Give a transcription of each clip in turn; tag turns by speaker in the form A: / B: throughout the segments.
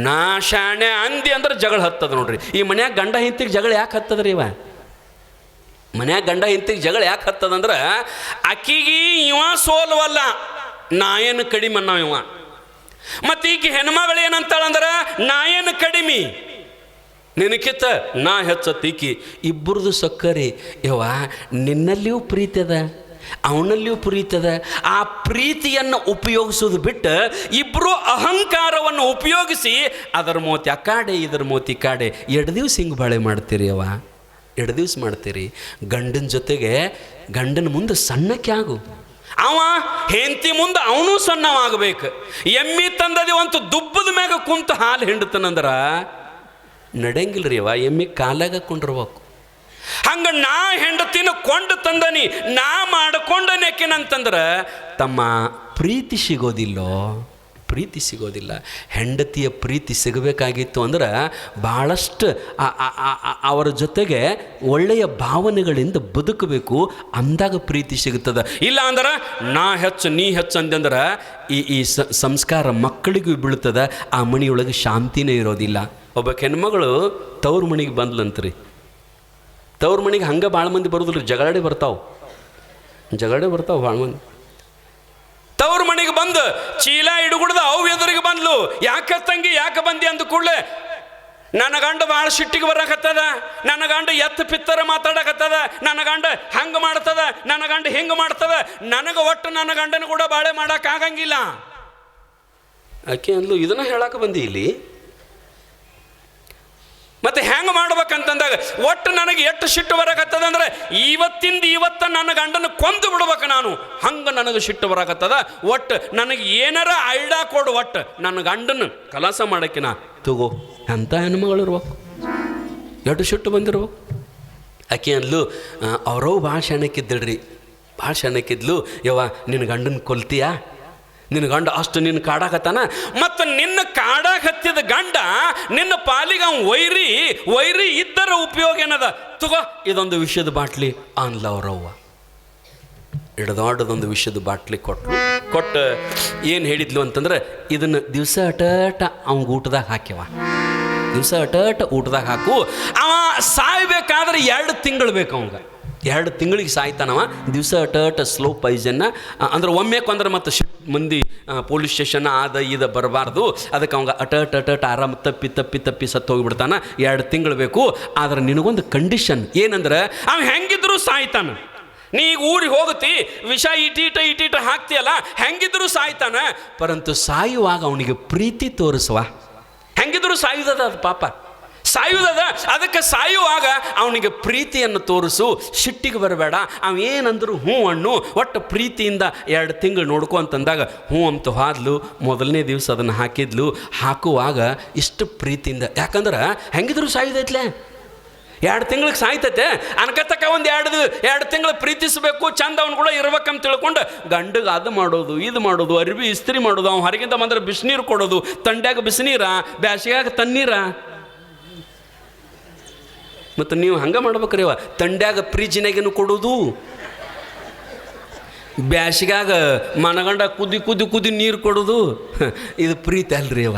A: ನಾ ಶಾಣೆ ಅಂದಿ ಅಂದ್ರೆ ಜಗಳ ಹತ್ತದ ನೋಡ್ರಿ. ಈ ಮನ್ಯಾಗ ಗಂಡ ಹೆಂಡತಿಗೆ ಜಗಳ ಯಾಕೆ ಹತ್ತದ್ರಿ? ಮನ್ಯಾಗ ಗಂಡ ಹೆಂಡತಿಗೆ ಜಗಳ ಯಾಕೆ ಹತ್ತದಂದ್ರೆ ಅಕ್ಕಿಗೆ ಇವ ಸೋಲ್ವಲ್ಲ, ನಾ ಏನು ಕಡಿಮೆ ಅನ್ನೋ ಇವ. ಮತ್ತು ಈಗ ಹೆಣ್ಮಗಳು ಏನಂತಾಳಂದ್ರೆ ನಾ ಏನು ಕಡಿಮೆ, ನಿನಕಿತ್ತ ನಾ ಹೆಚ್ಚತ್ತೀಕಿ. ಇಬ್ಬರದು ಸಕ್ಕರೆ ಯವ್ವ, ನಿನ್ನಲ್ಲಿಯೂ ಪ್ರೀತಿ ಅದ, ಅವನಲ್ಲಿಯೂ ಪ್ರೀತಿ ಅದ. ಆ ಪ್ರೀತಿಯನ್ನು ಉಪಯೋಗಿಸೋದು ಬಿಟ್ಟು ಇಬ್ಬರು ಅಹಂಕಾರವನ್ನು ಉಪಯೋಗಿಸಿ ಅದರ ಮೋತಿ ಆ ಕಾಡೆ ಇದರ ಮೋತಿ ಕಾಡೆ 2 ದಿವಸ ಹಿಂಗೆ ಬಾಳೆ ಮಾಡ್ತೀರಿ ಅವ್ವ, 2 ದಿವಸ ಮಾಡ್ತೀರಿ. ಗಂಡನ ಜೊತೆಗೆ ಗಂಡನ ಮುಂದೆ ಸಣ್ಣಕ್ಕೆ ಆಗು, ಅವ ಹೆಂಡತಿ ಮುಂದೆ ಅವನು ಸಣ್ಣವಾಗಬೇಕು. ಎಮ್ಮಿ ತಂದದಿವಂತೂ ದುಬ್ಬದ ಮ್ಯಾಗ ಕುಂತು ಹಾಲು ಹಿಂಡ್ತಾನಂದ್ರ ನಡೆಯಂಗಿಲ್ಲ ರೀ ಅವ, ಎಮ್ಮಿ ಕಾಲಾಗ ಕೊಂಡಿರ್ಬೇಕು. ಹಂಗೆ ನಾ ಹೆಂಡತಿನ ಕೊಂಡು ತಂದನಿ, ನಾ ಮಾಡ್ಕೊಂಡನೇಕೆನಂತಂದ್ರೆ ತಮ್ಮ ಪ್ರೀತಿ ಸಿಗೋದಿಲ್ಲೋ, ಪ್ರೀತಿ ಸಿಗೋದಿಲ್ಲ. ಹೆಂಡತಿಯ ಪ್ರೀತಿ ಸಿಗಬೇಕಾಗಿತ್ತು ಅಂದ್ರೆ ಭಾಳಷ್ಟು ಅವರ ಜೊತೆಗೆ ಒಳ್ಳೆಯ ಭಾವನೆಗಳಿಂದ ಬದುಕಬೇಕು, ಅಂದಾಗ ಪ್ರೀತಿ ಸಿಗುತ್ತದೆ. ಇಲ್ಲ ಅಂದ್ರೆ ನಾ ಹೆಚ್ಚು ನೀ ಹೆಚ್ಚು ಅಂದಂದ್ರೆ ಈ ಸಂಸ್ಕಾರ ಮಕ್ಕಳಿಗೂ ಬೀಳ್ತದೆ, ಆ ಮನೆಯೊಳಗೆ ಶಾಂತಿನೇ ಇರೋದಿಲ್ಲ. ಒಬ್ಬ ಹೆಣ್ಮಗಳು ತವ್ರ ಮನೆಗೆ ಬಂದ್ಲಂತ್ರಿ. ತವ್ರ ಮನೆಗೆ ಹಂಗೆ ಭಾಳ ಮಂದಿ ಬರೋದಿಲ್ಲ, ಜಗಳಾಡಿ ಬರ್ತಾವೆ ಭಾಳ ಮಂದಿ. ತವ್ರ ಮನೆಗೆ ಬಂದು ಚೀಲ ಹಿಡುಗುಡ್ದು ಅವು ಎದುರಿಗೆ ಬಂದ್ಲು. ಯಾಕೆ ತಂಗಿ ಯಾಕೆ ಬಂದಿ ಅಂದ ಕೂಡಲೇ ನನ್ನ ಗಂಡ ಭಾಳ ಸಿಟ್ಟಿಗೆ ಬರಕತ್ತದ, ನನ್ನ ಗಂಡ ಎತ್ತು ಪಿತ್ತರ ಮಾತಾಡಕತ್ತದ, ನನ್ನ ಗಂಡ ಹಂಗೆ ಮಾಡ್ತದ, ನನ್ನ ಗಂಡ ಹಿಂಗೆ ಮಾಡ್ತದ, ನನಗೆ ಒಟ್ಟು ನನ್ನ ಗಂಡನ ಕೂಡ ಬಾಳೆ ಮಾಡೋಕ್ಕಾಗಂಗಿಲ್ಲ. ಆಕೆ ಅಂದ್ಲು, ಇದನ್ನ ಹೇಳಕ್ಕೆ ಬಂದಿ ಇಲ್ಲಿ? ಮತ್ತೆ ಹೆಂಗೆ ಮಾಡ್ಬೇಕಂತಂದಾಗ ಒಟ್ಟು ನನಗೆ ಎಷ್ಟು ಸಿಟ್ಟು ಬರಕತ್ತದಂದ್ರೆ ಇವತ್ತ ನನ್ನ ಗಂಡನ ಕೊಂದು ಬಿಡ್ಬೇಕು ನಾನು, ಹಂಗೆ ನನಗೆ ಸಿಟ್ಟು ಬರಕತ್ತದ. ಒಟ್ಟು ನನಗೆ ಏನಾರ ಐಡಾ ಕೊಡು, ಒಟ್ಟು ನನ್ನ ಗಂಡನ ಕಲಾಸ ಮಾಡೋಕ್ಕೆ ನಾ ತಗೋ ಅಂತ ಹೆಣ್ಮಗಳು ಇರ್ಬೇಕು, ಎಷ್ಟು ಸಿಟ್ಟು ಬಂದಿರ್ಬೇಕು. ಆಕೆ ಅಂದ್ಲು, ಅವ್ರವ್ ಭಾಳ ಶಾಣಕ್ಕಿದ್ದಳ್ರಿ, ಭಾಳ ಶಾಣಕ್ಕಿದ್ಲು. ಯವ್ವ ನಿನ್ನ ಗಂಡನ ಕೊಲ್ತೀಯಾ, ನಿನ್ನ ಗಂಡ ಅಷ್ಟು ನಿನ್ನ ಕಾಡಾಕತ್ತಾನ, ಮತ್ತು ನಿನ್ನ ಕಾಡಾಕತ್ತಿದ ಗಂಡ ನಿನ್ನ ಪಾಲಿಗೆ ಅವ್ನು ವೈರಿ ಇದ್ದರ ಉಪಯೋಗ ಏನದ, ತಗೋ ಇದೊಂದು ವಿಷಯದ ಬಾಟ್ಲಿ ಅನ್ಲ ಅವ್ರವ್ವ. ದೊಡ್ಡದೊಂದು ವಿಷಯದ ಬಾಟ್ಲಿ ಕೊಟ್ಟು ಏನು ಹೇಳಿದ್ಲು ಅಂತಂದ್ರೆ, ಇದನ್ನು ದಿವಸ ಅಟ ಅವ್ಗೆ ಊಟದಾಗ ಹಾಕ್ಯವ, ದಿವಸ ಅಟ ಊಟದಾಗ ಹಾಕು. ಅವ ಸಾಯ್ಬೇಕಾದ್ರೆ 2 ತಿಂಗಳು ಬೇಕು ಅವಂಗೆ, 2 ತಿಂಗಳಿಗೆ ಸಾಯ್ತಾನವ. ದಿವಸ ಅಟ ಸ್ಲೋ ಪಾಯ್ಸನ್ನ ಅಂದ್ರೆ ಒಮ್ಮೆ ಕೊಂದ್ರೆ ಮತ್ತು ಮಂದಿ ಪೊಲೀಸ್ ಸ್ಟೇಷನ್ ಆದ ಇದ ಬರಬಾರ್ದು, ಅದಕ್ಕೆ ಅವಂಗೆ ಅಟ ಆರಾಮ ತಪ್ಪಿ ಸತ್ತು ಹೋಗಿಬಿಡ್ತಾನ. 2 ತಿಂಗಳು ಬೇಕು. ಆದ್ರೆ ನಿನಗೊಂದು ಕಂಡೀಷನ್ ಏನಂದ್ರೆ, ಅವ ಹೆಂಗಿದ್ರು ಸಾಯ್ತಾನ. ನೀ ಈಗ ಊರಿಗೆ ಹೋಗುತ್ತಿ, ವಿಷ ಇಟೀಟ ಹಾಕ್ತಿಯಲ್ಲ, ಹೆಂಗಿದ್ರು ಸಾಯ್ತಾನ. ಪರಂತು ಸಾಯುವಾಗ ಅವನಿಗೆ ಪ್ರೀತಿ ತೋರಿಸುವ, ಹೆಂಗಿದ್ರು ಸಾಯುವುದದ ಅದು ಪಾಪ, ಸಾಯುವುದದ. ಅದಕ್ಕೆ ಸಾಯುವಾಗ ಅವನಿಗೆ ಪ್ರೀತಿಯನ್ನು ತೋರಿಸು, ಸಿಟ್ಟಿಗೆ ಬರಬೇಡ. ಅವೇನಂದ್ರು ಹ್ಞೂ ಅಣ್ಣು, ಒಟ್ಟು ಪ್ರೀತಿಯಿಂದ 2 ತಿಂಗಳು ನೋಡ್ಕೊ ಅಂತಂದಾಗ ಹ್ಞೂ ಅಂತ ಹಾದ್ಲು. ಮೊದಲನೇ ದಿವಸ ಅದನ್ನು ಹಾಕಿದ್ಲು. ಹಾಕುವಾಗ ಇಷ್ಟು ಪ್ರೀತಿಯಿಂದ, ಯಾಕಂದ್ರೆ ಹೆಂಗಿದ್ರು ಸಾಯುದೈತ್ಲೆ, 2 ತಿಂಗಳಿಗೆ ಸಾಯ್ತೈತೆ ಅನ್ಕತ್ತಕ್ಕ ಒಂದು 2 ತಿಂಗಳು ಪ್ರೀತಿಸಬೇಕು, ಚಂದ ಅವ್ನು ಕೂಡ ಇರ್ಬೇಕಂತ ತಿಳ್ಕೊಂಡು ಗಂಡಗೆ ಅದು ಮಾಡೋದು ಇದು ಮಾಡೋದು, ಅರಿವಿ ಇಸ್ತ್ರಿ ಮಾಡೋದು, ಅವ್ನು ಹೊರಗಿಂದ ಬಂದ್ರೆ ಬಿಸಿನೀರು ಕೊಡೋದು, ತಂಡ್ಯಾಗ ಬಿಸಿನೀರ, ಬ್ಯಾಸಿಗ್ಯಾಗ ತಣ್ಣೀರ. ಮತ್ತು ನೀವು ಹಂಗೆ ಮಾಡ್ಬೇಕ್ರಿ ಅವ, ತಂಡ್ಯಾಗ ಫ್ರಿಜ್ನಾಗೇನು ಕೊಡೋದು, ಬ್ಯಾಸಿಗಾಗ ಮನಗಂಡ ಕುದಿ ನೀರು ಕೊಡೋದು. ಇದು ಪ್ರೀತಿ ಅಲ್ರಿ ಅವ.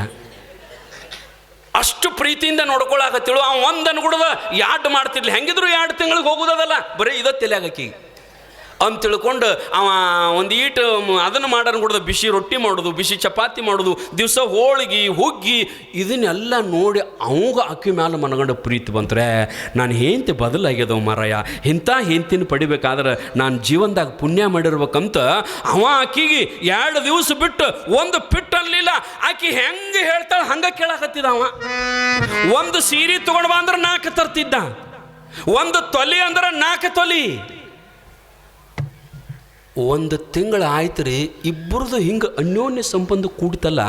A: ಅಷ್ಟು ಪ್ರೀತಿಯಿಂದ ನೋಡ್ಕೊಳಕತ್ತಿಳು. ಅವ ಒಂದನ್ನು ಕೂಡ 2 ಮಾಡ್ತಿರ್ಲಿ, ಹೆಂಗಿದ್ರು 2 ತಿಂಗಳಿಗೆ ಹೋಗೋದಲ್ಲ, ಬರೀ ಇದ ತಲೆಯಾಗಕ್ಕಿ ಅಂತ ತಿಳ್ಕೊಂಡು ಅವ ಒಂದು ಈಟು ಅದನ್ನು ಮಾಡೋನು ಕೂಡ ಬಿಸಿ ರೊಟ್ಟಿ ಮಾಡೋದು, ಬಿಸಿ ಚಪಾತಿ ಮಾಡೋದು, ದಿವಸ ಹೋಳಿಗೆ ಹುಗ್ಗಿ, ಇದನ್ನೆಲ್ಲ ನೋಡಿ ಅವಾಗ ಅಕ್ಕಿ ಮೇಲೆ ಮನಗಂಡ ಪ್ರೀತಿ ಬಂದರೆ, ನಾನು ಹೆಂಡತಿ ಬದಲಾಗ್ಯದವ ಮಾರಾಯ, ಇಂಥ ಹೆಂಡತಿನ ಪಡಿಬೇಕಾದ್ರೆ ನಾನು ಜೀವನದಾಗ ಪುಣ್ಯ ಮಾಡಿರ್ಬೇಕಂತ ಅವ ಆಕಿಗೆ 2 ದಿವಸ ಬಿಟ್ಟು ಒಂದು ಪಿಟ್ಟಲ್ಲಿಲ್ಲ. ಆಕಿ ಹೆಂಗೆ ಹೇಳ್ತಾಳೆ ಹಂಗೆ ಕೇಳಕತ್ತಿದ ಅವ. ಒಂದು ಸೀರೆ ತೊಗೊಂಡು ಬಾ ಅಂದ್ರೆ 4 ತರ್ತಿದ್ದ, ಒಂದು ತೊಲಿ ಅಂದ್ರೆ 4 ತೊಲಿ. 1 ತಿಂಗಳು ಆಯ್ತು ರೀ, ಇಬ್ಬರದು ಹಿಂಗೆ ಅನ್ಯೋನ್ಯ ಸಂಬಂಧ ಕೂಡ್ತಲ್ಲ.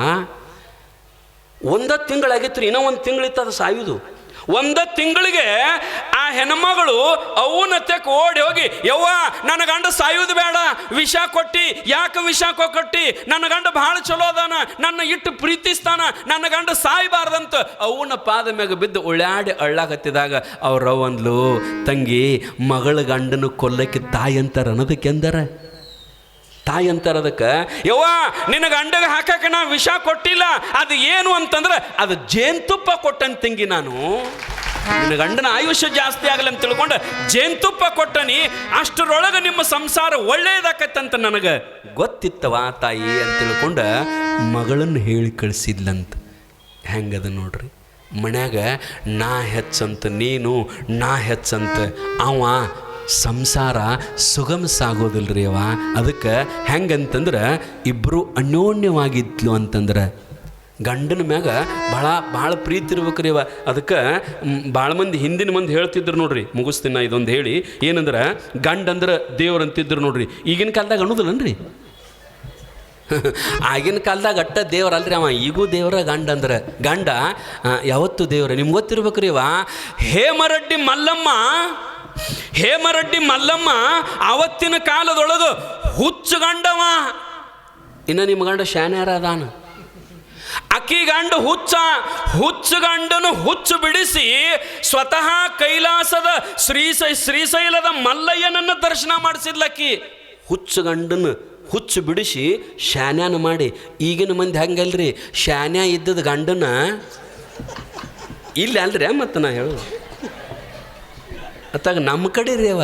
A: 1 ತಿಂಗಳಾಗಿತ್ತು ರೀ, ಇನ್ನೂ 1 ತಿಂಗಳಿತ್ತು ಅದು ಸಾಯುವುದು. 1 ತಿಂಗಳಿಗೆ ಆ ಹೆಣ್ಮಗಳು ಅವನತ್ಯಕ್ಕೆ ಓಡಿ ಹೋಗಿ, ಯವ್ವ ನನ್ನ ಗಂಡ ಸಾಯುವುದು ಬೇಡ, ವಿಷ ಕೊಟ್ಟು, ಯಾಕೆ ವಿಷ ಕೊಟ್ಟಿ, ನನ್ನ ಗಂಡ ಭಾಳ ಚಲೋ ಅದಾನ, ನನ್ನ ಇಟ್ಟು ಪ್ರೀತಿಸ್ತಾನ, ನನ್ನ ಗಂಡ ಸಾಯಬಾರ್ದಂತ ಅವನ ಪಾದ ಮ್ಯಾಗ ಬಿದ್ದು ಉಳ್ಯಾಡಿ ಅಳ್ಳಾಗತ್ತಿದಾಗ ಅವ್ರವ್ವ ಅಂದ್ಲು, ತಂಗಿ ಮಗಳ ಗಂಡನ ಕೊಲ್ಲಕ್ಕೆ ತಾಯಿ ಅಂತಾರ ಅನ್ನೋದಕ್ಕೆಂದಾರ, ತಾಯಿ ಅಂತಾರ ಅದಕ್ಕೆ, ಯವ್ವ ನಿನ್ನ ಗಂಡಗೆ ಹಾಕಕ್ಕೆ ನಾ ವಿಷ ಕೊಟ್ಟಿಲ್ಲ, ಅದು ಏನು ಅಂತಂದ್ರೆ ಅದು ಜೇನುತುಪ್ಪ ಕೊಟ್ಟಂತ ತಂಗಿ, ನಾನು ನಿನ್ನ ಗಂಡನ ಆಯುಷ್ಯ ಜಾಸ್ತಿ ಆಗಲ್ಲ ಅಂತ ತಿಳ್ಕೊಂಡು ಜೇನುತುಪ್ಪ ಕೊಟ್ಟನಿ, ಅಷ್ಟರೊಳಗೆ ನಿಮ್ಮ ಸಂಸಾರ ಒಳ್ಳೇದಾಕತ್ತಂತ ನನಗೆ ಗೊತ್ತಿತ್ತವ ತಾಯಿ ಅಂತ ತಿಳ್ಕೊಂಡು ಮಗಳನ್ನು ಹೇಳಿ ಕಳಿಸಿದ್ಲಂತ. ಹೆಂಗದ ನೋಡ್ರಿ, ಮನ್ಯಾಗ ನಾ ಹೆಚ್ಚಂತ ನೀನು, ನಾ ಹೆಚ್ಚಂತ ಅವ, ಸಂಸಾರ ಸುಗಮ ಸಾಗೋದಿಲ್ರಿ ಅವ. ಅದಕ್ಕೆ ಹೆಂಗಂತಂದ್ರೆ ಇಬ್ಬರು ಅನ್ಯೋನ್ಯವಾಗಿದ್ಲು ಅಂತಂದ್ರೆ ಗಂಡನ ಮ್ಯಾಗ ಭಾಳ ಪ್ರೀತಿ ಇರ್ಬೇಕ್ರಿ ಅವ. ಅದಕ್ಕೆ ಭಾಳ ಮಂದಿ ಹಿಂದಿನ ಮಂದಿ ಹೇಳ್ತಿದ್ರು ನೋಡ್ರಿ, ಮುಗಿಸ್ತೀನಿ ನಾ ಇದೊಂದು ಹೇಳಿ, ಏನಂದ್ರೆ ಗಂಡ ಅಂದ್ರೆ ದೇವ್ರು ಅಂತಿದ್ರು ನೋಡ್ರಿ. ಈಗಿನ ಕಾಲದಾಗ ಅನ್ನೋದಿಲ್ಲನ್ರಿ, ಆಗಿನ ಕಾಲದಾಗ ಅಟ್ಟ ದೇವ್ರಲ್ರಿ ಅವ, ಈಗೂ ದೇವ್ರ. ಗಂಡ ಅಂದ್ರೆ ಗಂಡ ಯಾವತ್ತು ದೇವ್ರ. ನಿಮ್ಗೆ ಗೊತ್ತಿರ್ಬೇಕ್ರಿ ಅವ ಹೇಮರೆಡ್ಡಿ ಮಲ್ಲಮ್ಮ ಅವತ್ತಿನ ಕಾಲದೊಳಗೆ ಹುಚ್ಚು ಗಂಡವ. ಇನ್ನು ನಿಮ್ಮ ಗಂಡ ಶಾನ್ಯಾರ ಅದಾನ, ಅಕ್ಕಿ ಗಂಡ ಹುಚ್ಚು ಗಂಡನು ಹುಚ್ಚು ಬಿಡಿಸಿ ಸ್ವತಃ ಕೈಲಾಸದ ಶ್ರೀಶೈಲದ ಮಲ್ಲಯ್ಯನನ್ನು ದರ್ಶನ ಮಾಡಿಸಿದ್ಲಕ್ಕಿ. ಹುಚ್ಚು ಗಂಡನ ಹುಚ್ಚು ಬಿಡಿಸಿ ಶಾನ್ಯಾನ ಮಾಡಿ. ಈಗಿನ ಮಂದಿ ಹಂಗಲ್ರಿ, ಶಾನ್ಯ ಇದ್ದದ ಗಂಡನ ಇಲ್ಲಿ ಅಲ್ರಿ. ಮತ್ತು ನಾ ಹೇಳು ಅತ್ತಾಗ ನಮ್ಮ ಕಡೆ ರೀ ಅವ.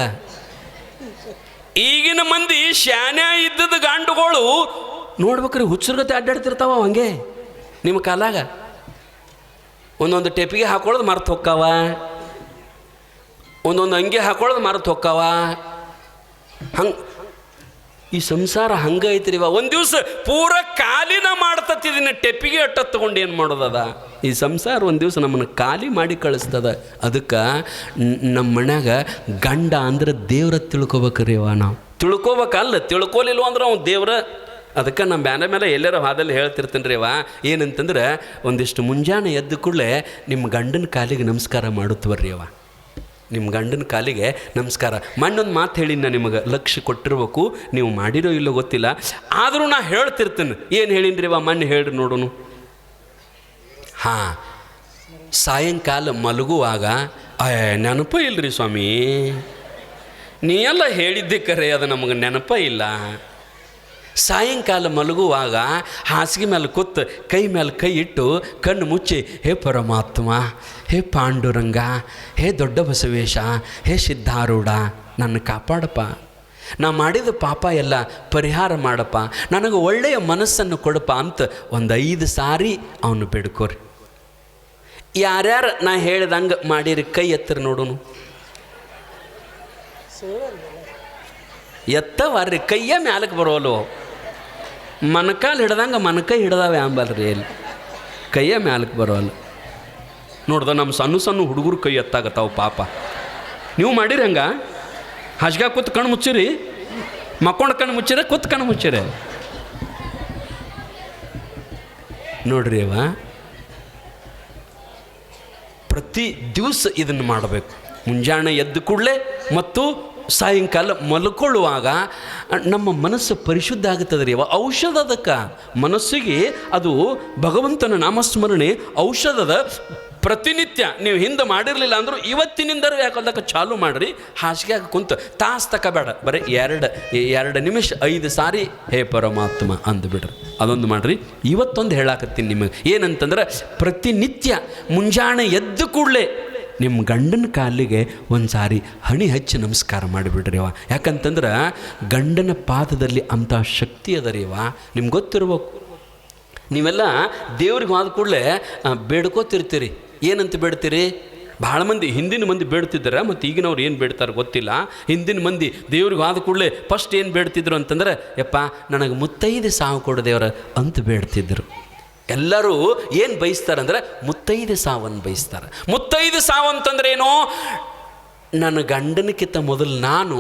A: ಈಗಿನ ಮಂದಿ ಶಾನ್ಯ ಇದ್ದದ ಗಂಡುಗಳು ನೋಡ್ಬೇಕ್ರಿ, ಹುಚ್ಚರ ಗತೆ ಅಡ್ಡಾಡ್ತಿರ್ತಾವ ಹಂಗೆ. ನಿಮ್ಮ ಕಾಲಾಗ ಒಂದೊಂದು ಟೆಪಿಗೆ ಹಾಕೊಳ್ಳೋದು ಮರ್ತು ಹೊಕ್ಕಾವ, ಒಂದೊಂದು ಅಂಗಿ ಹಾಕೊಳ್ಳೋದು ಮರ್ತು ಹೊಕ್ಕಾವ. ಹಂಗೆ ಈ ಸಂಸಾರ ಹಂಗೆ ಐತ್ರಿವ. ಒಂದು ದಿವಸ ಪೂರ ಕಾಲಿನ ಮಾಡ್ತತ್ತಿದ್ದೀನಿ, ಟೆಪ್ಪಿಗೆ ಅಟ್ಟ ತಗೊಂಡು ಏನು ಮಾಡೋದದ ಈ ಸಂಸಾರ. ಒಂದು ದಿವಸ ನಮ್ಮನ್ನು ಖಾಲಿ ಮಾಡಿ ಕಳಿಸ್ತದ. ಅದಕ್ಕೆ ನಮ್ಮ ಮನ್ಯಾಗ ಗಂಡ ಅಂದ್ರೆ ದೇವ್ರ ತಿಳ್ಕೊಬೇಕ್ರಿ ಅವ. ನಾವು ತಿಳ್ಕೊಬೇಕಲ್ಲ, ತಿಳ್ಕೊಲಿಲ್ವ ಅಂದ್ರೆ ಅವ್ನು ದೇವ್ರ. ಅದಕ್ಕೆ ನಮ್ಮ ಬ್ಯಾನ ಮೇಲೆ ಎಲ್ಲರೂ ಹಾದಲ್ಲಿ ಹೇಳ್ತಿರ್ತೀನಿ ರೀ ಅವ. ಏನಂತಂದ್ರೆ ಒಂದಿಷ್ಟು ಮುಂಜಾನೆ ಎದ್ದು ಕೂಡಲೇ ನಿಮ್ಮ ಗಂಡನ ಕಾಲಿಗೆ ನಮಸ್ಕಾರ ಮಾಡುತ್ತವರ್ರಿ ಅವ. ನಿಮ್ಮ ಗಂಡನ ಕಾಲಿಗೆ ನಮಸ್ಕಾರ. ಮಣ್ಣೊಂದು ಮಾತು ಹೇಳಿ ನಾ ನಿಮಗೆ ಲಕ್ಷ್ಯ ಕೊಟ್ಟಿರ್ಬೇಕು, ನೀವು ಮಾಡಿರೋ ಇಲ್ಲೋ ಗೊತ್ತಿಲ್ಲ, ಆದರೂ ನಾ ಹೇಳ್ತಿರ್ತೀನಿ. ಏನು ಹೇಳಿನ್ರಿ ಅವ ಮಣ್ಣು ಹೇಳ್ರಿ ನೋಡೋನು. ಹಾಂ, ಸಾಯಂಕಾಲ ಮಲಗುವಾಗ ನೆನಪ ಇಲ್ಲರಿ ಸ್ವಾಮಿ, ನೀ ಎಲ್ಲ ಹೇಳಿದ್ದೆ ಕರೆ, ಅದು ನಮಗೆ ನೆನಪ ಇಲ್ಲ. ಸಾಯಂಕಾಲ ಮಲಗುವಾಗ ಹಾಸಿಗೆ ಮೇಲೆ ಕೂತು ಕೈ ಮೇಲೆ ಕೈ ಇಟ್ಟು ಕಣ್ಣು ಮುಚ್ಚಿ, ಹೇ ಪರಮಾತ್ಮ, ಹೇ ಪಾಂಡುರಂಗ, ಹೇ ದೊಡ್ಡ ಬಸವೇಶ, ಹೇ ಸಿದ್ಧಾರೂಢ, ನನ್ನ ಕಾಪಾಡಪ್ಪ, ನಾ ಮಾಡಿದ ಪಾಪ ಎಲ್ಲ ಪರಿಹಾರ ಮಾಡಪ್ಪ, ನನಗೆ ಒಳ್ಳೆಯ ಮನಸ್ಸನ್ನು ಕೊಡಪ್ಪ ಅಂತ ಒಂದು 5 ಸಾರಿ ಅವನು ಬೇಡ್ಕೋರಿ. ಯಾರ್ಯಾರು ನಾ ಹೇಳ್ದಂಗೆ ಮಾಡಿರಿ ಕೈ ಎತ್ತರ ನೋಡೋನು. ಎತ್ತವರ್ರಿ, ಕೈಯ ಮ್ಯಾಲಕ್ಕೆ ಬರೋಲ್ವ. ಮನಕಾಲು ಹಿಡ್ದಂಗೆ ಮನಕೈ ಹಿಡ್ದಾವೆ ಅಂಬಲ್ರಿ, ಎಲ್ಲಿ ಕೈಯ ಮ್ಯಾಲಕ್ಕೆ ಬರೋಲ್ಲ. ನೋಡ್ದ ನಮ್ಮ ಸಣ್ಣ ಹುಡುಗರು ಕೈ ಎತ್ತಾಗತ್ತಾವ ಪಾಪ. ನೀವು ಮಾಡಿರಿ ಹಂಗೆ? ಹಾಸಿಗೆ ಕೂತು ಕಣ್ಣು ಮುಚ್ಚಿರಿ, ಮಕ್ಕೊಂಡು ಕಣ್ಣು ಮುಚ್ಚಿರ, ಕೂತು ಕಣ್ಣು ಮುಚ್ಚಿರಿ. ನೋಡ್ರಿ ಅವ ಪ್ರತಿ ದಿವಸ ಇದನ್ನು ಮಾಡಬೇಕು. ಮುಂಜಾನೆ ಎದ್ದು ಕೂಡಲೇ ಮತ್ತು ಸಾಯಂಕಾಲ ಮಲ್ಕೊಳ್ಳುವಾಗ ನಮ್ಮ ಮನಸ್ಸು ಪರಿಶುದ್ಧ ಆಗುತ್ತದೆ ರೀ. ಔಷಧ ಅದಕ್ಕೆ ಮನಸ್ಸಿಗೆ ಅದು ಭಗವಂತನ ನಾಮಸ್ಮರಣೆ ಔಷಧದ. ಪ್ರತಿನಿತ್ಯ ನೀವು ಹಿಂದೆ ಮಾಡಿರಲಿಲ್ಲ ಅಂದರೂ ಇವತ್ತಿನಿಂದಲೂ ಯಾಕಂದಕ್ಕೆ ಚಾಲು ಮಾಡಿರಿ. ಹಾಸಿಗೆ ಕುಂತು ತಾಸು ತಗೋಬೇಡ, ಬರೀ 2 ನಿಮಿಷ 5 ಸಾರಿ ಹೇ ಪರಮಾತ್ಮ ಅಂದುಬಿಡ್ರಿ. ಅದೊಂದು ಮಾಡಿರಿ. ಇವತ್ತೊಂದು ಹೇಳಾಕತ್ತೀನಿ ನಿಮಗೆ, ಏನಂತಂದ್ರೆ ಪ್ರತಿನಿತ್ಯ ಮುಂಜಾನೆ ಎದ್ದು ಕೂಡಲೇ ನಿಮ್ಮ ಗಂಡನ ಕಾಲಿಗೆ ಒಂದು ಸಾರಿ ಹಣಿ ಹಚ್ಚಿ ನಮಸ್ಕಾರ ಮಾಡಿಬಿಡ್ರಿ ಅವ. ಯಾಕಂತಂದ್ರೆ ಗಂಡನ ಪಾದದಲ್ಲಿ ಅಂಥ ಶಕ್ತಿ ಅದ ರೀ ಅವ. ನಿಮ್ಗೆ ಗೊತ್ತಿರ್ಬೇಕು. ನೀವೆಲ್ಲ ದೇವ್ರಿಗೆ ಹೋದ ಕೂಡಲೇ ಬೇಡ್ಕೋತಿರ್ತೀರಿ. ಏನಂತ ಬೇಡ್ತೀರಿ? ಭಾಳ ಮಂದಿ ಹಿಂದಿನ ಮಂದಿ ಬೇಡ್ತಿದ್ದಾರೆ, ಮತ್ತು ಈಗಿನವ್ರು ಏನು ಬೇಡ್ತಾರೆ ಗೊತ್ತಿಲ್ಲ. ಹಿಂದಿನ ಮಂದಿ ದೇವ್ರಿಗೆ ಆದ ಕೂಡಲೇ ಫಸ್ಟ್ ಏನು ಬೇಡ್ತಿದ್ರು ಅಂತಂದ್ರೆ, ಯಪ್ಪ ನನಗೆ ಮುತ್ತೈದೆ ಸಾವು ಕೊಡು ದೇವ್ರ ಅಂತ ಬೇಡ್ತಿದ್ರು. ಎಲ್ಲರೂ ಏನು ಬಯಸ್ತಾರಂದ್ರೆ ಮುತ್ತೈದೆ ಸಾವನ್ನು ಬಯಸ್ತಾರೆ. ಮುತ್ತೈದೆ ಸಾವು ಅಂತಂದ್ರೆ ಏನೋ, ನನ್ನ ಗಂಡನಕ್ಕಿಂತ ಮೊದಲು ನಾನು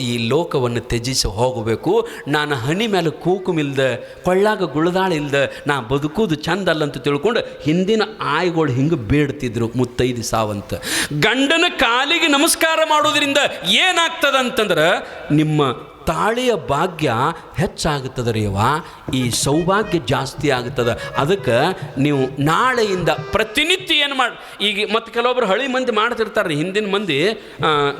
A: ಈ ಲೋಕವನ್ನು ತ್ಯಜಿಸಿ ಹೋಗಬೇಕು, ನಾನು ಹನಿ ಮೇಲೆ ಕೂಕುಮಿಲ್ದ ಕೊಳ್ಳಾಗ ಗುಳದಾಳಿಲ್ದ ನಾ ಬದುಕುವುದು ಚಂದ ಅಲ್ಲ ಅಂತ ತಿಳ್ಕೊಂಡು ಹಿಂದಿನ ಆಯ್ಗಳು ಹಿಂಗೆ ಬೇಡ್ತಿದ್ರು ಮುತ್ತೈದೆ ಸಾವಂತ. ಗಂಡನ ಕಾಲಿಗೆ ನಮಸ್ಕಾರ ಮಾಡೋದ್ರಿಂದ ಏನಾಗ್ತದಂತಂದ್ರೆ ನಿಮ್ಮ ತಾಳಿಯ ಭಾಗ್ಯ ಹೆಚ್ಚಾಗುತ್ತದೆ ರೀವ, ಈ ಸೌಭಾಗ್ಯ ಜಾಸ್ತಿ ಆಗುತ್ತದೆ. ಅದಕ್ಕೆ ನೀವು ನಾಳೆಯಿಂದ ಪ್ರತಿನಿತ್ಯ ಏನು ಮಾಡಿ, ಈಗ ಮತ್ತು ಕೆಲವೊಬ್ರು ಹಳಿ ಮಂದಿ ಮಾಡ್ತಿರ್ತಾರೆ ರೀ, ಹಿಂದಿನ ಮಂದಿ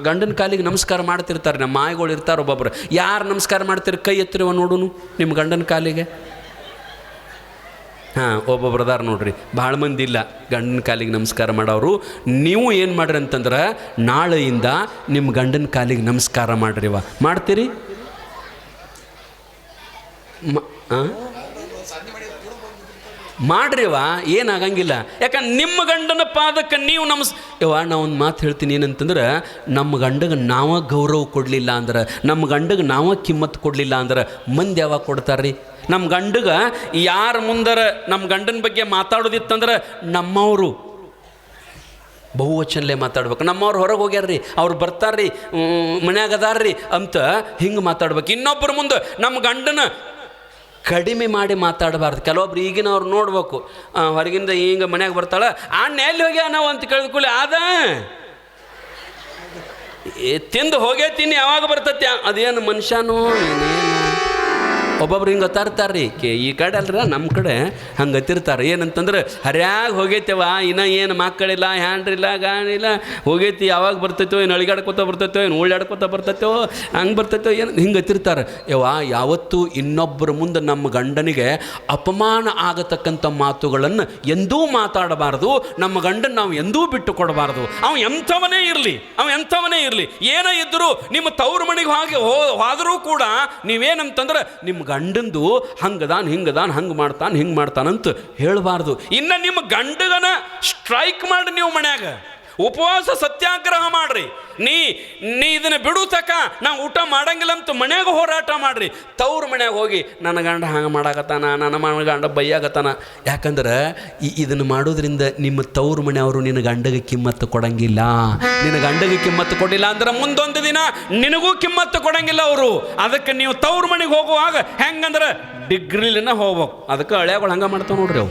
A: ಗಂಡನ ಕಾಲಿಗೆ ನಮಸ್ಕಾರ ಮಾಡ್ತಿರ್ತಾರೆ. ಮಾಡ್ತಿರ್ತಾರೆ, ನಮ್ಮ ಮಾಯಿಗಳು ಇರ್ತಾರೆ ಒಬ್ಬೊಬ್ರು. ಯಾರು ನಮಸ್ಕಾರ ಮಾಡ್ತೀರಿ ಕೈ ಎತ್ತಿರುವ ನೋಡುನು ನಿಮ್ಮ ಗಂಡನ ಕಾಲಿಗೆ. ಹಾಂ, ಒಬ್ಬೊಬ್ರು ಅದಾರ ನೋಡ್ರಿ, ಭಾಳ ಮಂದಿ ಇಲ್ಲ ಗಂಡನ ಕಾಲಿಗೆ ನಮಸ್ಕಾರ ಮಾಡೋರು. ನೀವು ಏನು ಮಾಡ್ರಿ ಅಂತಂದ್ರೆ ನಾಳೆಯಿಂದ ನಿಮ್ಮ ಗಂಡನ ಕಾಲಿಗೆ ನಮಸ್ಕಾರ ಮಾಡ್ರಿವ. ಮಾಡ್ತೀರಿ? ಮಾಡ್ರಿವ, ಏನಾಗಂಗಿಲ್ಲ. ಯಾಕಂದ್ರೆ ನಿಮ್ಮ ಗಂಡನ ಪಾದಕ್ಕೆ ನೀವು ಯವ್ವ ನಾ ಒಂದು ಮಾತು ಹೇಳ್ತೀನಿ ಏನಂತಂದ್ರೆ, ನಮ್ಮ ಗಂಡಗೆ ನಾವ ಗೌರವ ಕೊಡಲಿಲ್ಲ ಅಂದ್ರೆ, ನಮ್ಮ ಗಂಡಗೆ ನಾವ ಕಿಮ್ಮತ್ತು ಕೊಡಲಿಲ್ಲ ಅಂದ್ರೆ ಮಂದಿ ಯಾವಾಗ ಕೊಡ್ತಾರ್ರಿ? ನಮ್ಮ ಗಂಡಗೆ ಯಾರ ಮುಂದರ ನಮ್ಮ ಗಂಡನ ಬಗ್ಗೆ ಮಾತಾಡೋದಿತ್ತಂದ್ರೆ ನಮ್ಮವರು ಬಹುವಚನಲ್ಲೇ ಮಾತಾಡ್ಬೇಕು. ನಮ್ಮವ್ರು ಹೊರಗೆ ಹೋಗ್ಯಾರ್ರಿ, ಅವ್ರು ಬರ್ತಾರ್ರಿ, ಮನ್ಯಾಗ ಅದಾರ್ರಿ ಅಂತ ಹಿಂಗೆ ಮಾತಾಡ್ಬೇಕು. ಇನ್ನೊಬ್ಬರ ಮುಂದೆ ನಮ್ಮ ಗಂಡನ ಕಡಿಮೆ ಮಾಡಿ ಮಾತಾಡಬಾರ್ದು. ಕೆಲವೊಬ್ರು ಈಗಿನವ್ರು ನೋಡ್ಬೇಕು, ಹೊರಗಿಂದ ಹಿಂಗೆ ಮನ್ಯಾಗ ಬರ್ತಾಳೆ, ಎಲ್ಲಿ ಹೋಗ್ಯಾ ನಾವು ಅಂತ ಕೇಳಿದ್ಕೂಲೆ ಆದ ತಿಂದು ಹೋಗೇ ಯಾವಾಗ ಬರ್ತೈತಿ ಅದೇನು ಮನುಷ್ಯನೋ ಏನೇನು. ಒಬ್ಬೊಬ್ರು ಹಿಂಗೆ ಗೊತ್ತಾರ್ತಾರ್ರಿ, ಈ ಕಡೆ ಅಲ್ರ ನಮ್ಮ ಕಡೆ ಹಂಗೆ ಗೊತ್ತಿರ್ತಾರೆ. ಏನಂತಂದ್ರೆ ಹರ್ಯಾಗ ಹೋಗೈತೆವ, ಇನ್ನೂ ಏನು ಮಕ್ಕಳಿಲ್ಲ, ಹ್ಯಾಂಡ್ರಿಲ್ಲ, ಗಾಣಿಲ್ಲ, ಹೋಗೈತಿ ಯಾವಾಗ ಬರ್ತೈತೋ, ಏನು ಅಳಿಗಾಡ್ಕೊತ ಬರ್ತೈತೋ, ಏನು ಓಡಾಡ್ಕೊತ ಬರ್ತೈತೋ, ಹಂಗೆ ಬರ್ತೈತೋ, ಏನು ಹಿಂಗೆ ಗೊತ್ತಿರ್ತಾರೆ. ಯಾವತ್ತೂ ಇನ್ನೊಬ್ಬರ ಮುಂದೆ ನಮ್ಮ ಗಂಡನಿಗೆ ಅಪಮಾನ ಆಗತಕ್ಕಂಥ ಮಾತುಗಳನ್ನು ಎಂದೂ ಮಾತಾಡಬಾರ್ದು. ನಮ್ಮ ಗಂಡನ ನಾವು ಎಂದೂ ಬಿಟ್ಟು ಕೊಡಬಾರ್ದು. ಅವ ಎಂಥವನೇ ಇರಲಿ, ಏನೋ ಇದ್ದರೂ ನಿಮ್ಮ ತವ್ರ ಮನೆಗೆ ಹೋದರೂ ಕೂಡ ನೀವೇನಂತಂದ್ರೆ ನಿಮ್ಮ ಗಂಡಂದು ಹಂಗದಾನ್ ಹಿಂಗದಾನ್, ಹಂಗೆ ಮಾಡ್ತಾನಂತ ಹೇಳಬಾರ್ದು. ಇನ್ನು ನಿಮ್ಮ ಗಂಡಗನ ಸ್ಟ್ರೈಕ್ ಮಾಡಿ ನೀವು ಮನ್ಯಾಗ ಉಪವಾಸ ಸತ್ಯಾಗ್ರಹ ಮಾಡ್ರಿ. ನೀ ಇದನ್ನು ಬಿಡು ತಕ ನಾವು ಊಟ ಮಾಡಂಗಿಲ್ಲ ಅಂತ ಮನ್ಯಾಗ ಹೋರಾಟ ಮಾಡ್ರಿ. ತವ್ರ ಮನ್ಯಾಗ ಹೋಗಿ ನನ್ನ ಗಂಡ ಹಂಗೆ ಮಾಡಾಕತ್ತಾನ, ನನ್ನ ಗಂಡ ಬೈಯಾಗತ್ತಾನ. ಯಾಕಂದ್ರೆ ಇದನ್ನು ಮಾಡೋದ್ರಿಂದ ನಿಮ್ಮ ತವ್ರ ಮನೆಯವರು ನಿನ್ನ ಗಂಡಗೆ ಕಿಮ್ಮತ್ತು ಕೊಡಂಗಿಲ್ಲ. ನಿನ್ನ ಗಂಡಗೆ ಕಿಮ್ಮತ್ತು ಕೊಟ್ಟಿಲ್ಲ ಅಂದ್ರೆ ಮುಂದೊಂದು ದಿನ ನಿನಗೂ ಕಿಮ್ಮತ್ತು ಕೊಡಂಗಿಲ್ಲ ಅವರು. ಅದಕ್ಕೆ ನೀವು ತವ್ರ ಮನೆಗೆ ಹೋಗುವಾಗ ಹೆಂಗಂದ್ರೆ ಡಿಗ್ರಿಲಿನ ಹೋಗ್ಬೇಕು. ಅದಕ್ಕೆ ಹಳೆಗಳು ಹಂಗೆ ಮಾಡ್ತಾವೆ ನೋಡ್ರಿ. ಅವು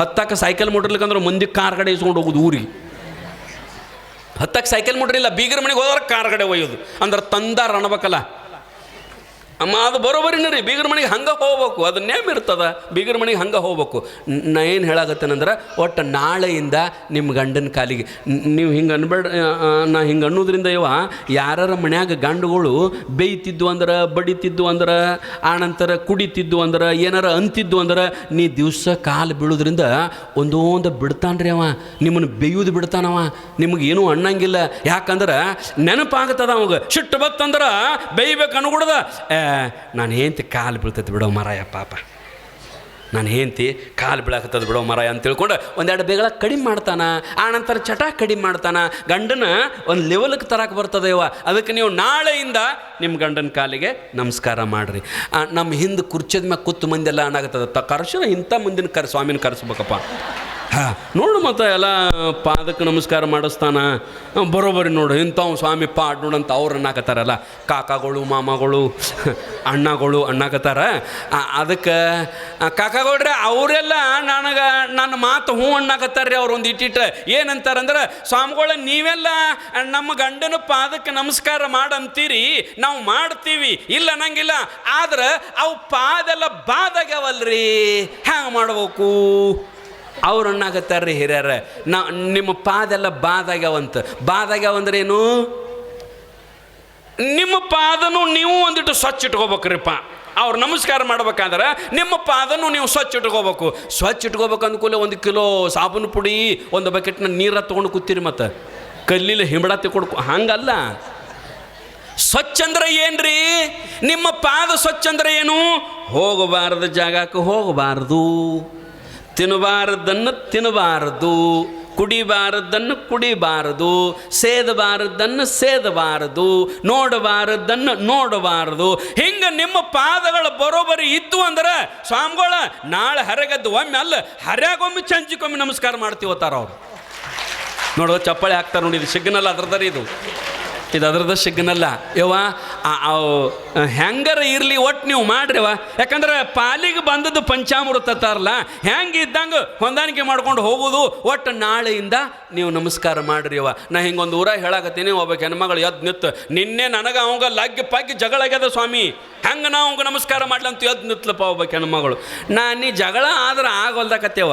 A: ಹತ್ತಕ್ಕೆ ಸೈಕಲ್ ಮುಟ್ಲಿಕ್ಕಂದ್ರೆ ಮುಂದೆ ಕಾರ್ ಕಡೆ ಇಸ್ಕೊಂಡು ಹೋಗೋದು ಊರಿಗೆ. ಹತ್ತಕ್ಕೆ ಸೈಕಲ್ ಮುಟ್ರಿಲ್ಲ, ಬೀಗರ ಮನೆಗೆ ಹೋದ್ರೆ ಕಾರ್ ಕಡೆ ಒಯ್ಯೋದು ಅಂದ್ರೆ ತಂದಾರ ಅನ್ಬೇಕಲ್ಲ ಅಮ್ಮ. ಅದು ಬರೋಬರಿನ ರೀ, ಬೀಗರ ಮನೆಗೆ ಹಂಗೆ ಹೋಗ್ಬೇಕು, ಅದು ನೇಮ್ ಇರ್ತದ. ಬೀಗರ ಮನೆಗೆ ಹಂಗೆ ಹೋಗ್ಬೇಕು. ನಾ ಏನು ಹೇಳಾಗತ್ತೇನಂದ್ರೆ ಒಟ್ಟು ನಾಳೆಯಿಂದ ನಿಮ್ಮ ಗಂಡನ ಕಾಲಿಗೆ ನೀವು ಹಿಂಗೆ ಅನ್ಬೇಡ. ನಾ ಹಿಂಗೆ ಅನ್ನೋದ್ರಿಂದ ಯಾರ ಮನ್ಯಾಗ ಗಂಡುಗಳು ಬೇಯ್ತಿದ್ದು ಅಂದ್ರೆ, ಬಡಿತಿದ್ದು ಅಂದ್ರೆ, ಆನಂತರ ಕುಡಿತಿದ್ದು ಅಂದ್ರೆ, ಏನಾರ ಅಂತಿದ್ದು ಅಂದ್ರೆ, ನೀ ದಿವಸ ಕಾಲು ಬೀಳೋದ್ರಿಂದ ಒಂದೊಂದು ಬಿಡ್ತಾನ್ರಿ ಅವ. ನಿಮ್ಮನ್ನು ಬೇಯುವುದು ಬಿಡ್ತಾನವ, ನಿಮಗೇನೂ ಅನ್ನಂಗಿಲ್ಲ. ಯಾಕಂದ್ರೆ ನೆನಪಾಗತ್ತದ ಅವಾಗ. ಸಿಟ್ಟು ಬತ್ತಂದ್ರೆ ಬೇಯ್ಬೇಕು ಅನ್ಕೊಡದ, ನಾನು ಹೆಂಡ್ತಿ ಕಾಲು ಬೀಳ್ತೈತಿ ಬಿಡೋ ಮರಾಯ, ಪಾಪ ನಾನು ಹೆಂಡ್ತಿ ಕಾಲು ಬೀಳಾಕತ್ತದ ಬಿಡೋ ಮರಾಯ ಅಂತ ತಿಳ್ಕೊಂಡು ಒಂದೆರಡು ಬೇಗಳ ಕಡಿಮೆ ಮಾಡ್ತಾನ. ಆನಂತರ ಚಟ ಕಡಿಮೆ ಮಾಡ್ತಾನ. ಗಂಡನ ಒಂದು ಲೆವೆಲ್ಗೆ ತರಕ್ಕೆ ಬರ್ತದೆ ಅದಕ್ಕೆ ನೀವು ನಾಳೆಯಿಂದ ನಿಮ್ಮ ಗಂಡನ ಕಾಲಿಗೆ ನಮಸ್ಕಾರ ಮಾಡಿರಿ. ನಮ್ಮ ಹಿಂದೆ ಕುರ್ಚದ ಮ್ಯಾಗ ಕೂತು ಮಂದಿ ಎಲ್ಲ ಅನ್ನಾಗತ್ತದ, ಕರ್ಸು ಇಂಥ ಮುಂದಿನ ಸ್ವಾಮಿನ ಕರೆಸ್ಬೇಕಪ್ಪ. ನೋಡು ಮತ್ತೆ ಎಲ್ಲ ಪಾದಕ್ಕೆ ನಮಸ್ಕಾರ ಮಾಡಿಸ್ತಾನ. ಬರೋಬರಿ ನೋಡು ಇಂಥವು ಸ್ವಾಮಿ ಪಾಡ್ ನೋಡಂತ ಅವ್ರು ಅನ್ನಾಕತ್ತಾರಲ್ಲ, ಕಾಕಾಗಳು ಮಾಮಗಳು ಅಣ್ಣಗಳು ಅನ್ನಾಕತ್ತಾರ. ಅದಕ್ಕೆ ಕಾಕಾಗಳ್ರೆ ಅವರೆಲ್ಲ ನನ್ನ ಮಾತು ಹ್ಞೂ ಅನ್ನಾಕತ್ತಾರ್ರಿ. ಅವ್ರು ಒಂದು ಇಟ್ಟಿಟ್ಟು ಏನಂತಾರಂದ್ರೆ, ಸ್ವಾಮಿಗಳ ನೀವೆಲ್ಲ ನಮ್ಮ ಗಂಡನ ಪಾದಕ್ಕೆ ನಮಸ್ಕಾರ ಮಾಡಂತೀರಿ, ನಾವು ಮಾಡ್ತೀವಿ, ಇಲ್ಲ ಅನ್ನಂಗಿಲ್ಲ. ಆದ್ರೆ ಅವು ಪಾದೆಲ್ಲ ಬಾದಾಗ್ಯಾವಲ್ರಿ, ಹ್ಯಾಂಗೆ ಮಾಡ್ಬೇಕು? ಅವ್ರು ಅನ್ನಾಗತ್ತಾರ್ರಿ ಹಿರಿಯರ, ನಿಮ್ಮ ಪಾದೆಲ್ಲ ಬಾದಾಗ್ಯಾವಂದ್ರೆ ಏನು? ನಿಮ್ಮ ಪಾದನು ನೀವು ಒಂದಿಟ್ಟು ಸ್ವಚ್ಛ ಇಟ್ಕೋಬೇಕ್ರಿಪ್ಪ. ಅವ್ರು ನಮಸ್ಕಾರ ಮಾಡ್ಬೇಕಾದ್ರೆ ನಿಮ್ಮ ಪಾದನು ನೀವು ಸ್ವಚ್ಛ ಇಟ್ಕೋಬೇಕು. ಸ್ವಚ್ಛ ಇಟ್ಕೋಬೇಕು ಅಂದ್ಕೂಲೆ 1 ಕಿಲೋ ಸಾಬೂನು ಪುಡಿ, 1 ಬಕೆಟ್ನ ನೀರ ತೊಗೊಂಡು ಕೂತೀರಿ, ಮತ್ತು ಕಲ್ಲಿಲ್ಲ ಹಿಂಬಡತಿ ಕೊಡ್ಕೊ. ಹಂಗಲ್ಲ. ಸ್ವಚ್ಛ ಅಂದ್ರೆ ಏನ್ರಿ? ನಿಮ್ಮ ಪಾದ ಸ್ವಚ್ಛ ಅಂದ್ರೆ ಏನು? ಹೋಗಬಾರದು ಜಾಗಕ್ಕೆ ಹೋಗಬಾರ್ದು, ತಿನ್ನಬಾರದನ್ನು ತಿನ್ನಬಾರದು, ಕುಡಿಬಾರದನ್ನು ಕುಡಿಬಾರದು, ಸೇದಬಾರದನ್ನು ಸೇದಬಾರದು, ನೋಡಬಾರದನ್ನು ನೋಡಬಾರದು. ಹಿಂಗೆ ನಿಮ್ಮ ಪಾದಗಳು ಬರೋಬರಿ ಇದ್ದು ಅಂದ್ರೆ ಸ್ವಾಮಿಗಳ ನಾಳೆ ಹರಗದ್ದು ಒಮ್ಮೆ ಅಲ್ಲ, ಹರ್ಯಾಗೊಮ್ಮೆ ಚಂಚಿಗೊಮ್ಮೆ ನಮಸ್ಕಾರ ಮಾಡ್ತೀವತ್ತಾರ ಅವ್ರು. ನೋಡೋ ಚಪ್ಪಾಳೆ ಹಾಕ್ತಾರೆ ನೋಡಿ, ಇದು ಸಿಗ್ನಲ್ ಅದ್ರದರಿ, ಇದು ಅದ್ರದ ಸಿಗ್ನಲ್ಲ. ಹೆಂಗಾರ ಇರಲಿ ಒಟ್ಟು ನೀವು ಮಾಡ್ರಿವ. ಯಾಕಂದ್ರೆ ಪಾಲಿಗೆ ಬಂದದ್ದು ಪಂಚಾಮೃತತ್ತಾರಲ್ಲ, ಹೆಂಗೆ ಇದ್ದಂಗೆ ಹೊಂದಾಣಿಕೆ ಮಾಡ್ಕೊಂಡು ಹೋಗೋದು. ಒಟ್ಟು ನಾಳೆಯಿಂದ ನೀವು ನಮಸ್ಕಾರ ಮಾಡ್ರಿವ. ನಾ ಹಿಂಗೊಂದು ಊರಾಗ ಹೇಳಾಕತ್ತೀನಿ, ಒಬ್ಬ ಹೆಣ್ಮಗಳು ಎದ್ದು ನಿತ್ತು, ನಿನ್ನೆ ನನಗೆ ಅವಂಗ ಲಗ್ಗಿ ಪಾಗಿ ಜಗಳ ಆಗ್ಯದ ಸ್ವಾಮಿ, ಹೆಂಗೆ ನಾವು ಅವಂಗೆ ನಮಸ್ಕಾರ ಮಾಡ್ಲಂತ ಎದ್ದು ನಿತ್ಲಪ್ಪ ಒಬ್ಬ ಹೆಣ್ಮಗಳು. ನೀ ಜಗಳ ಆದ್ರೆ ಆಗೋಲ್ದಕತ್ತೇವ,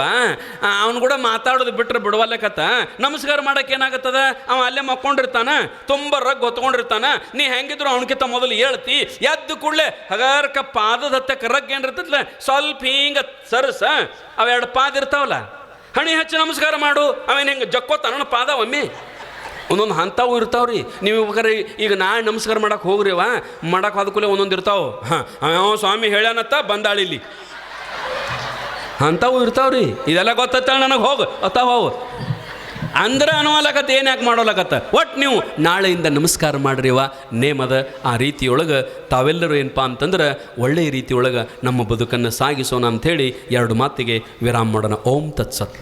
A: ಅವ್ನು ಕೂಡ ಮಾತಾಡೋದು ಬಿಟ್ಟರೆ ಬಿಡವಲ್ಲಕತ್ತ. ನಮಸ್ಕಾರ ಮಾಡೋಕೆ ಏನಾಗತ್ತದ? ಅವ ಅಲ್ಲೇ ಮಕ್ಕೊಂಡಿರ್ತಾನ, ತುಂಬ ರಗ್ ಹೊತ್ಕೊಂಡಿರ್ತಾನ, ನೀ ಹೆಂಗಿದ್ರು ಅವನಕಿಂತ ಮೊದಲು ಹೇಳ್ತಿ. ಎದ್ದು ಕೂಡಲೇ ಹಗರ್ಕ ಪಾದದ ಹತ್ತಕ್ಕೆ ರಗ್ ಏನಿರ್ತೈತಲ್ಲ ಸ್ವಲ್ಪ ಹಿಂಗೆ ಸರಸ ಅವೆರಡು ಪಾದ ಇರ್ತಾವಲ್ಲ, ಹಣಿ ಹಚ್ಚಿ ನಮಸ್ಕಾರ ಮಾಡು. ಅವೇನು ಹೆಂಗೆ ಜಕ್ಕೋತಾನ ಪಾದ ಒಮ್ಮೆ. ಒಂದೊಂದು ಅಂಥವು ಇರ್ತಾವ್ರಿ. ನೀವು ಬೇಕಾರೆ ಈಗ ನಾಳೆ ನಮಸ್ಕಾರ ಮಾಡಕ್ಕೆ ಹೋಗ್ರಿವ, ಮಾಡಕ್ಕೆ ಹೋದ್ಕೂಲೆ ಒಂದೊಂದು ಇರ್ತಾವೆ. ಹಾಂ ಸ್ವಾಮಿ ಹೇಳ್ಯಾನತ್ತ ಬಂದಾಳಿಲ್ಲಿ ಅಂಥವು ಇರ್ತಾವ್ರಿ. ಇದೆಲ್ಲ ಗೊತ್ತತ್ತ ನನಗೆ ಹೋಗು ಹೋಗು ಅಂದ್ರೆ ಅನ್ನೋಲಕತ್ತ, ಏನು ಯಾಕೆ ಮಾಡೋಲಕತ್ತ. ಒಟ್ಟು ನೀವು ನಾಳೆಯಿಂದ ನಮಸ್ಕಾರ ಮಾಡ್ರಿವ ನೇಮದ. ಆ ರೀತಿಯೊಳಗೆ ತಾವೆಲ್ಲರೂ ಏನಪ್ಪ ಅಂತಂದ್ರೆ ಒಳ್ಳೆಯ ರೀತಿಯೊಳಗೆ ನಮ್ಮ ಬದುಕನ್ನು ಸಾಗಿಸೋಣ ಅಂಥೇಳಿ 2 ಮಾತಿಗೆ ವಿರಾಮ ಮಾಡೋಣ. ಓಂ ತತ್ಸತ್.